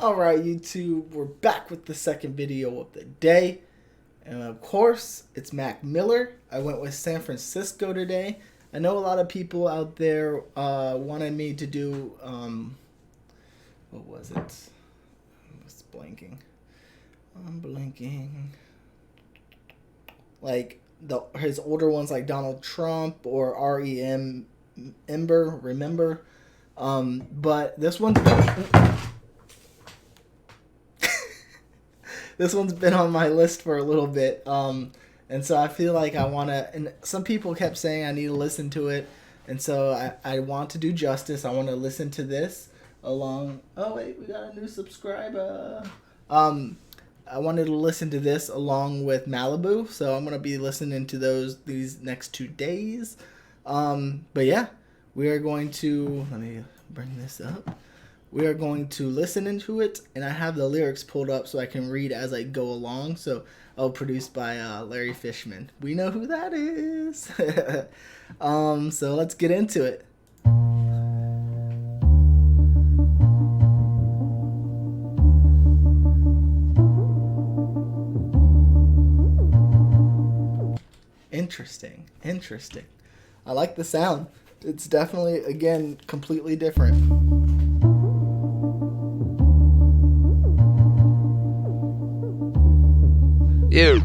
Alright YouTube, we're back with the second video of the day. And of course, it's Mac Miller. I went with San Francisco today. I know a lot of people out there wanted me to do, what was it? I'm just blanking. I'm blanking. Like, his older ones like Donald Trump or R.E.M. Remember? But this one's this one's been on my list for a little bit, and so I feel like I want to, and some people kept saying I need to listen to it, and so I want to do justice. I want to listen to this along, oh wait, we got a new subscriber. I wanted to listen to this along with Malibu, so I'm going to be listening to these next 2 days. But yeah, we are going to, let me bring this up. We are going to listen into it, and I have the lyrics pulled up so I can read as I go along. So, produced by Larry Fishman. We know who that is. So let's get into it. Interesting. I like the sound. It's definitely, again, completely different. Yeah,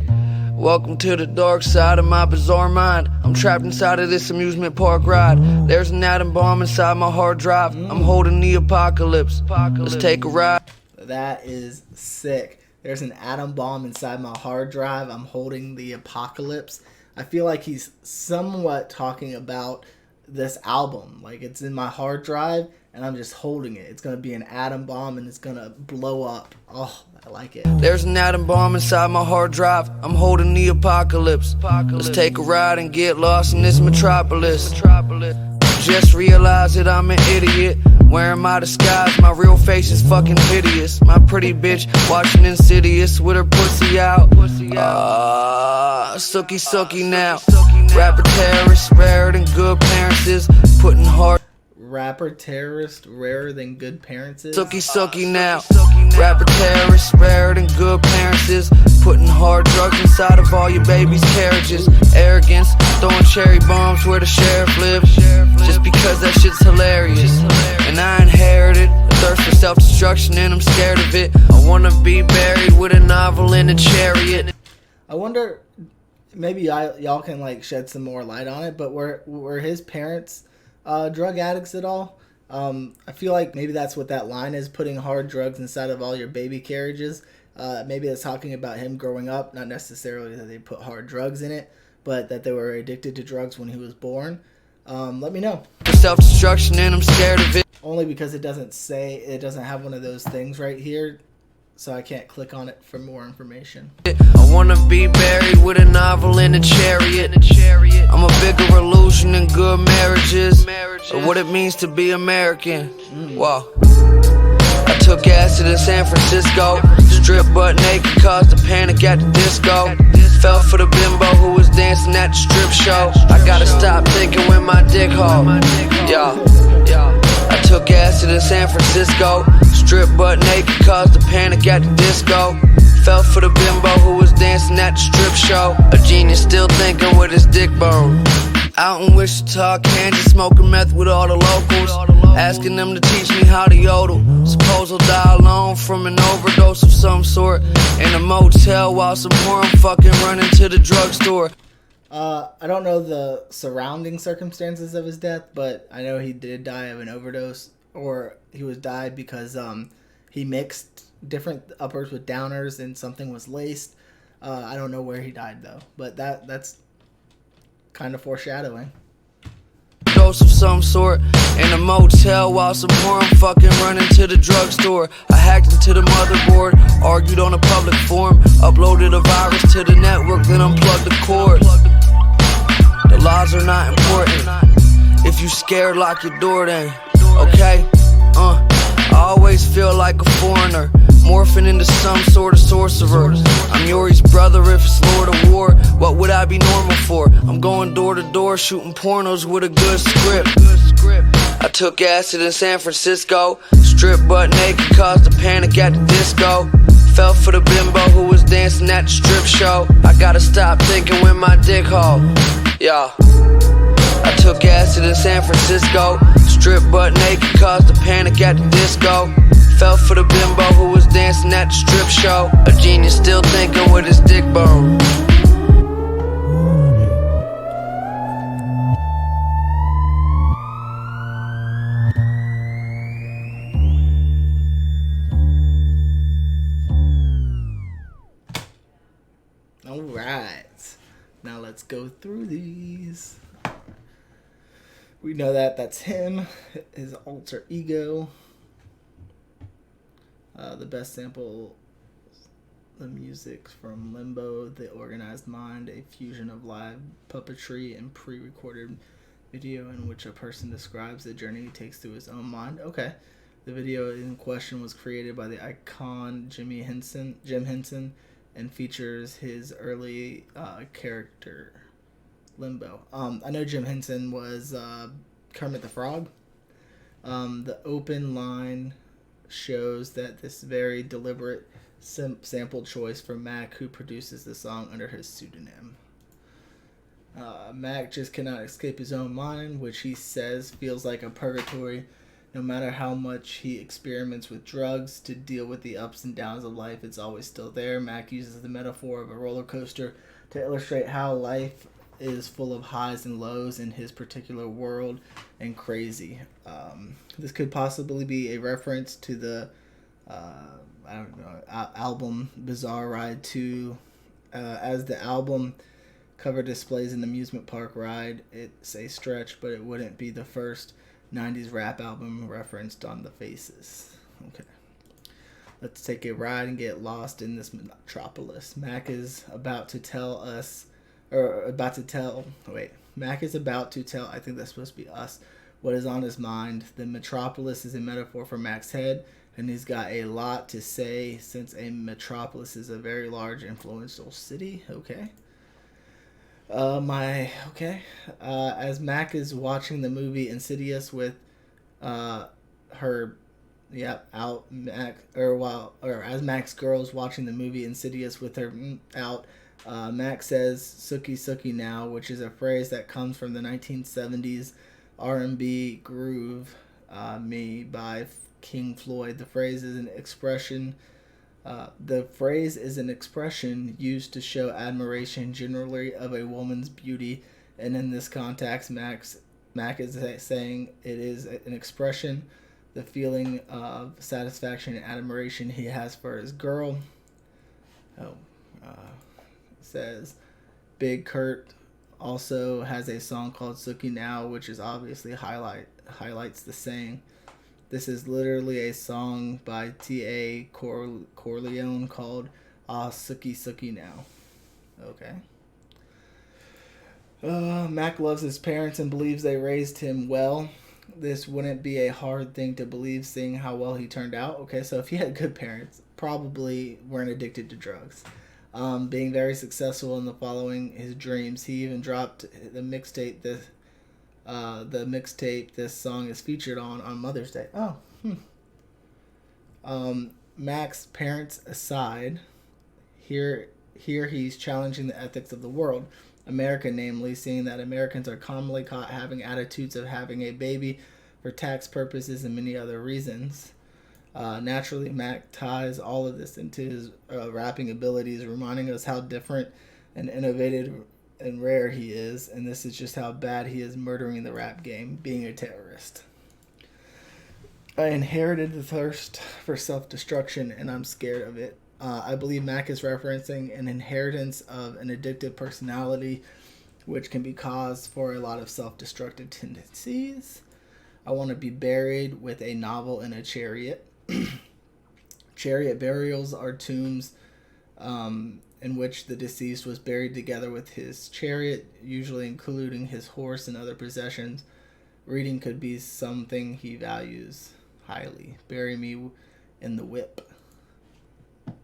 welcome to the dark side of my bizarre mind. I'm trapped inside of this amusement park ride. There's an atom bomb inside my hard drive. I'm holding the apocalypse. Let's take a ride. That is sick. There's an atom bomb inside my hard drive. I'm holding the apocalypse. I feel like he's somewhat talking about this album. Like, it's in my hard drive and I'm just holding it. It's going to be an atom bomb and it's going to blow up. Oh, I like it. There's an atom bomb inside my hard drive. I'm holding the apocalypse. Let's take a ride and get lost in this metropolis. Just realize that I'm an idiot. Wearing my disguise, my real face is fucking hideous. My pretty bitch watching Insidious with her pussy out. Sucky now. Rapper terrorist, rarer than good parents is. Putting hard. Rapper terrorist, rarer than good parents is. Sucky now. Rapper terrorist, rarer than good parents is. Putting hard drugs inside of all your baby's carriages. Arrogance, throwing cherry bombs where the sheriff lives. Just because that shit's hilarious. And I inherited a thirst for self-destruction and I'm scared of it. I wanna be buried with a novel in a chariot. I wonder, maybe y'all can like shed some more light on it, but were his parents drug addicts at all? I feel like maybe that's what that line is, putting hard drugs inside of all your baby carriages. Maybe it's talking about him growing up, not necessarily that they put hard drugs in it, but that they were addicted to drugs when he was born. Let me know. Self-destruction and I'm scared of it. Only because it doesn't have one of those things right here, so I can't click on it for more information. I wanna be buried with a novel in a chariot. I'm a bigger illusion than good marriages, or what it means to be American. Wow. I took acid in San Francisco, stripped butt naked, caused a panic at the disco. Fell for the bimbo who was dancing at the strip show. I gotta stop thinking with my dick hole. Yeah. I took acid in San Francisco, stripped butt naked, caused a panic at the disco. Fell for the bimbo who was dancing at the strip show. A genius still thinking with his dick bone. Out in Wichita, Kansas, smoking meth with all the locals, asking them to teach me how to yodel. Suppose I'll die alone from an overdose of some sort in a motel while some more I'm fucking running to the drugstore. I don't know the surrounding circumstances of his death, but I know he did die of an overdose, or he was died because he mixed different uppers with downers and something was laced. I don't know where he died though, but that's kind of foreshadowing. Dose of some sort in a motel while some more I'm fucking running to the drugstore. I hacked into the motherboard, argued on a public forum, uploaded a virus to the network, then unplugged the cord. The laws are not important. If you scared, lock your door then. Okay? I always feel like a foreigner, morphing into some sort of sorcerer. I'm Yori's brother if it's Lord of War. What would I be normal for? I'm going door to door shooting pornos with a good script. I took acid in San Francisco, stripped butt naked, caused a panic at the disco. Fell for the bimbo who was dancing at the strip show. I gotta stop thinking with my dick hole. Yeah. I took acid in San Francisco, stripped butt naked, caused a panic at the disco. Fell for the bimbo who was dancing at the strip show. A genius still thinking with his dick bone. All right. Now let's go through these. We know that that's him, his alter ego. The best sample, the music from Limbo, The Organized Mind, a fusion of live puppetry and pre-recorded video in which a person describes the journey he takes through his own mind. Okay. The video in question was created by the icon Jim Henson, and features his early character, Limbo. I know Jim Henson was Kermit the Frog. The open line shows that this very deliberate sample choice for Mac, who produces the song under his pseudonym. Mac just cannot escape his own mind, which he says feels like a purgatory. No matter how much he experiments with drugs to deal with the ups and downs of life, it's always still there. Mac uses the metaphor of a roller coaster to illustrate how life is full of highs and lows in his particular world and crazy. This could possibly be a reference to the album Bizarre Ride 2. As the album cover displays an amusement park ride, it's a stretch, but it wouldn't be the first 90s rap album referenced on the faces. Okay. Let's take a ride and get lost in this metropolis. Mac is about to tell, I think that's supposed to be us, what is on his mind. The metropolis is a metaphor for Mac's head, and he's got a lot to say since a metropolis is a very large, influential city. Okay. As Mac is watching the movie Insidious with as Mac's girl's watching the movie Insidious with her out, Mac says "Sookie Sookie Now," which is a phrase that comes from the 1970s R&B groove "Me" by King Floyd. The phrase is an expression used to show admiration generally of a woman's beauty, and in this context, Mac is saying it is an expression, the feeling of satisfaction and admiration he has for his girl. Says Big Kurt also has a song called "Sookie Now," which is obviously highlights the saying. This is literally a song by T.A. Corleone called "Sookie Sookie Now." Okay. Mac loves his parents and believes they raised him well. This wouldn't be a hard thing to believe, seeing how well he turned out. Okay, so if he had good parents, probably weren't addicted to drugs. Being very successful in the following his dreams. He even dropped the mixtape this song is featured on Mother's Day. Mac's parents aside, here he's challenging the ethics of the world, America namely, seeing that Americans are commonly caught having attitudes of having a baby for tax purposes and many other reasons. Naturally, Mac ties all of this into his rapping abilities, reminding us how different and innovative and rare he is, and this is just how bad he is murdering the rap game, being a terrorist. I inherited the thirst for self-destruction, and I'm scared of it. I believe Mac is referencing an inheritance of an addictive personality, which can be cause for a lot of self-destructive tendencies. I want to be buried with a novel in a chariot. Chariot burials are tombs in which the deceased was buried together with his chariot, usually including his horse and other possessions. Reading could be something he values highly. Bury me in the whip.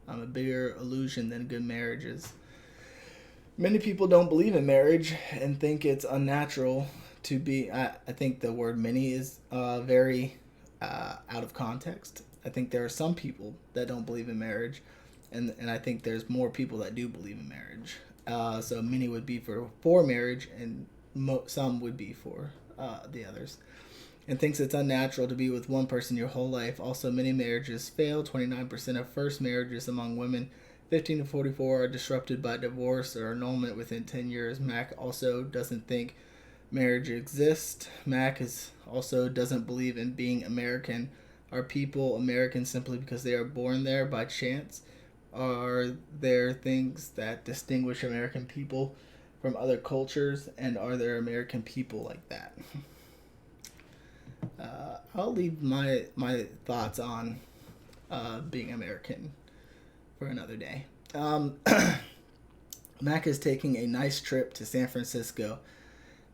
I'm a bigger illusion than good marriages. Many people don't believe in marriage and think it's unnatural to be. I think the word many is very out of context. I think there are some people that don't believe in marriage, and I think there's more people that do believe in marriage. So many would be for marriage, and some would be for the others. And thinks it's unnatural to be with one person your whole life. Also, many marriages fail. 29% of first marriages among women 15 to 44 are disrupted by divorce or annulment within 10 years. Mac also doesn't think marriage exists. Mac also doesn't believe in being American. Are people American simply because they are born there by chance? Are there things that distinguish American people from other cultures? And are there American people like that? I'll leave my thoughts on being American for another day. Mac is taking a nice trip to San Francisco.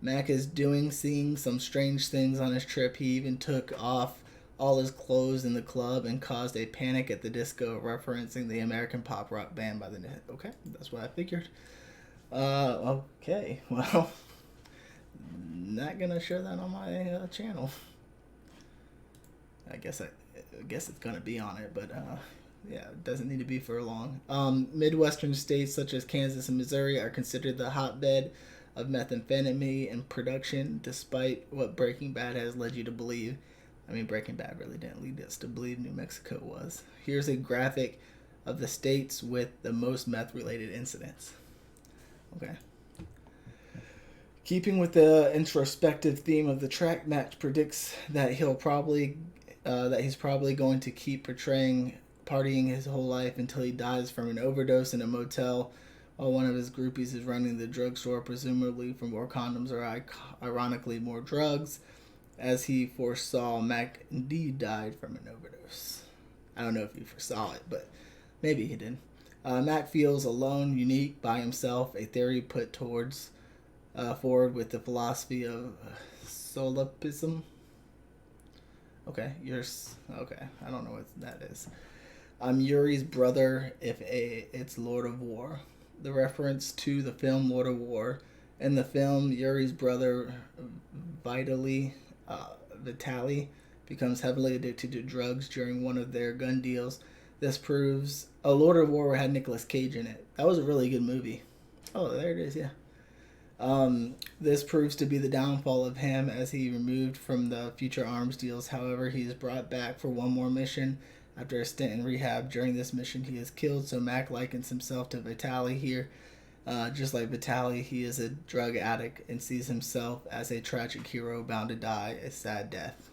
Mac is seeing some strange things on his trip. He even took off all his clothes in the club and caused a panic at the disco, referencing the American pop rock band by the net. Okay, that's what I figured. Okay, well, not gonna share that on my channel. I guess it's gonna be on it, but yeah, it doesn't need to be for long. Midwestern states such as Kansas and Missouri are considered the hotbed of methamphetamine and production, despite what Breaking Bad has led you to believe. I mean, Breaking Bad really didn't lead us to believe New Mexico was. Here's a graphic of the states with the most meth-related incidents. Okay. Keeping with the introspective theme of the track, Mac predicts that he's probably going to keep partying his whole life until he dies from an overdose in a motel, while one of his groupies is running the drugstore, presumably for more condoms or ironically more drugs. As he foresaw, Mac indeed died from an overdose. I don't know if he foresaw it, but maybe he did. Mac feels alone, unique, by himself, a theory put forward with the philosophy of solipsism. Okay, I don't know what that is. I'm Yuri's brother, it's Lord of War. The reference to the film Lord of War. In the film, Yuri's brother, Vitaly, becomes heavily addicted to drugs during one of their gun deals. This proves... Lord of War had Nicolas Cage in it. That was a really good movie. Oh, there it is, yeah. This proves to be the downfall of him as he removed from the future arms deals. However, he is brought back for one more mission after a stint in rehab. During this mission, he is killed, so Mac likens himself to Vitaly here. Just like Vitaly, he is a drug addict and sees himself as a tragic hero bound to die a sad death.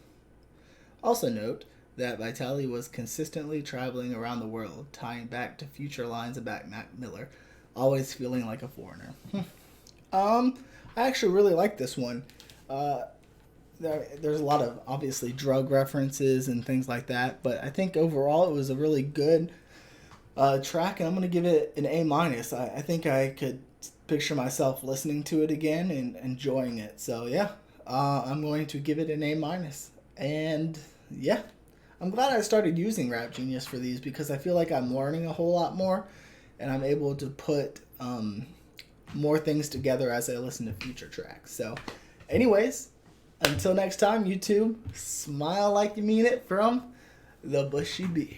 Also note that Vitaly was consistently traveling around the world, tying back to future lines about Mac Miller, always feeling like a foreigner. I actually really like this one. There's a lot of, obviously, drug references and things like that, but I think overall it was a really good track, and I'm going to give it an A-. I think I could picture myself listening to it again and enjoying it. So, yeah, I'm going to give it an A-. And, yeah, I'm glad I started using Rap Genius for these because I feel like I'm learning a whole lot more, and I'm able to put more things together as I listen to future tracks. So, anyways, until next time, YouTube, smile like you mean it from the Bushy Beard.